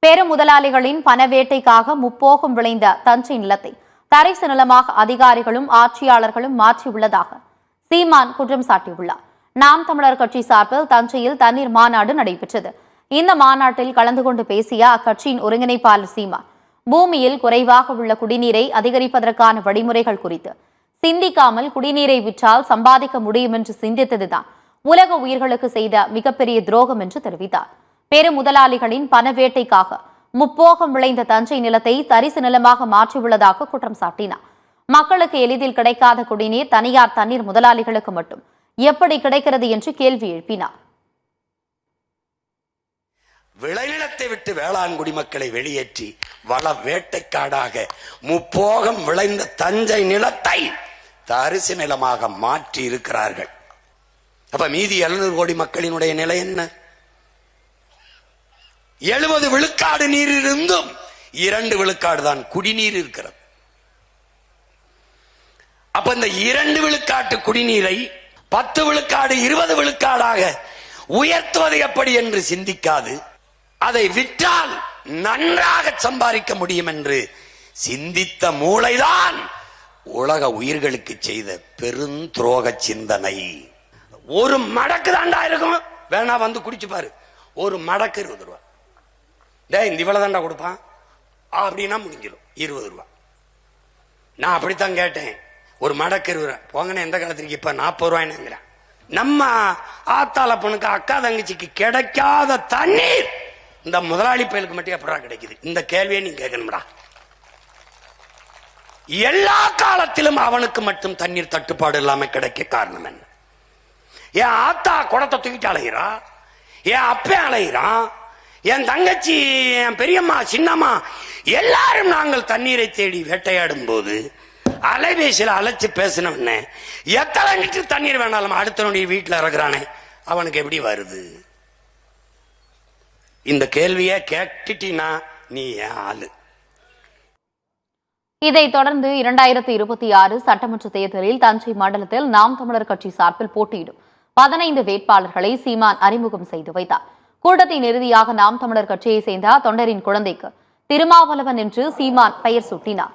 பெரும் முதலாளிகளின் பணவேட்டைக்காக முப்போகம் விளைந்த தஞ்சை நிலத்தை தரிசு நிலமாக அதிகாரிகளும் ஆட்சியாளர்களும் மாற்றியுள்ளதாக சீமான் குற்றம் சாட்டியுள்ளார். நாம் தமிழர் கட்சி சார்பில் தஞ்சையில் தண்ணீர் மாநாடு நடைபெற்றது. இந்த மாநாட்டில் கலந்து கொண்டு பேசிய அக்கட்சியின் ஒருங்கிணைப்பாளர் சீமான், பூமியில் குறைவாக உள்ள குடிநீரை அதிகரிப்பதற்கான வழிமுறைகள் குறித்து சிந்திக்காமல் குடிநீரை விற்றால் சம்பாதிக்க முடியும் என்று சிந்தித்ததுதான் உலக உயிர்களுக்கு செய்த மிகப்பெரிய துரோகம் என்று தெரிவித்தார். பெரு முதலாளிகளின் பணவேட்டைக்காக முப்போகம் விளைந்த தஞ்சை நிலத்தை தரிசு நிலமாக மாற்றியுள்ளதாக குற்றம் சாட்டினார். மக்களுக்கு எளிதில் கிடைக்காத குடிநீர் தனியார் தண்ணீர் முதலாளிகளுக்கு மட்டும் எப்படி கிடைக்கிறது என்று கேள்வி எழுப்பினார். விளைநிலத்தை விட்டு வேளாண் குடிமக்களை வெளியேற்றி வள வேட்டைக்காடாக முப்போகம் விளைந்த தஞ்சை நிலத்தை தரிசு நிலமாக மாற்றி இருக்கிறார்கள். அப்ப மீதி 700 கோடி மக்களினுடைய நிலை என்ன? 70 விழுக்காடு நீர் இருந்தும் 2 விழுக்காடு தான் குடிநீர் இருக்கிறது. அப்ப இந்த 2 விழுக்காட்டு குடிநீரை 10 விழுக்காடு 20 விழுக்காடாக உயர்த்துவது எப்படி என்று சிந்திக்காது, அதை விற்றால் நன்றாக சம்பாதிக்க முடியும் என்று சிந்தித்த மூளைதான் உலக உயிர்களுக்கு செய்த பெருந்துரோக சிந்தனை. ஒரு மடக்கு தாண்டா இருக்கும், வேணா வந்து குடிச்சு பாரு. ஒரு மடக்கு 20 ரூபா. இந்த இவ்வளவு தாண்டா கொடுப்பான் அப்படின்னா முடிஞ்சிடும் 20 ரூபா. நான் அப்படித்தான் கேட்டேன், ஒரு மடக்கு 20 ரூபா போங்கன்னு. எந்த காலத்துக்கு இப்ப 40 ரூபாய்னுங்கிறேன். நம்ம ஆத்தால பொண்ணுக்கு அக்கா தங்கச்சிக்கு கிடைக்காத தண்ணீர் இந்த முதலாளி பயலுக்கு மட்டும் எப்படா கிடைக்குது? இந்த கேள்வியை நீங்க கேட்கணும்டா. எல்லா காலத்திலும் அவனுக்கு மட்டும் தண்ணீர் தட்டுப்பாடு இல்லாம கிடைக்க காரணம் என்ன? என் ஆத்தா குடத்தை தூக்கிட்டு அலைகிறா, என் அப்பே அலைகிறான், என் தங்கச்சி, என் பெரியம்மா, சின்னம்மா எல்லாரும் நாங்கள் தண்ணீரை தேடி வேட்டையாடும் போது அலைபேசியில் அழைச்சு பேசினவன எத்தனை லிட்டர் தண்ணீர் வேணாலும் அடுத்தனுடைய வீட்டில் இறக்குறானே அவனுக்கு எப்படி வருது? இந்த கேள்வியை கேட்டுட்டீனா நீ ஏன் ஆளு? இதைத் தொடர்ந்து 2026 சட்டமன்ற தேர்தலில் தஞ்சை மண்டலத்தில் நாம் தமிழர் கட்சி சார்பில் போட்டியிடும் 15 வேட்பாளர்களை சீமான் அறிமுகம் செய்து வைத்தார். கூட்டத்தின் இறுதியாக நாம் தமிழர் கட்சியை சேர்ந்த தொண்டரின் குழந்தைக்கு திருமாவளவன் என்று சீமான் பெயர் சூட்டினார்.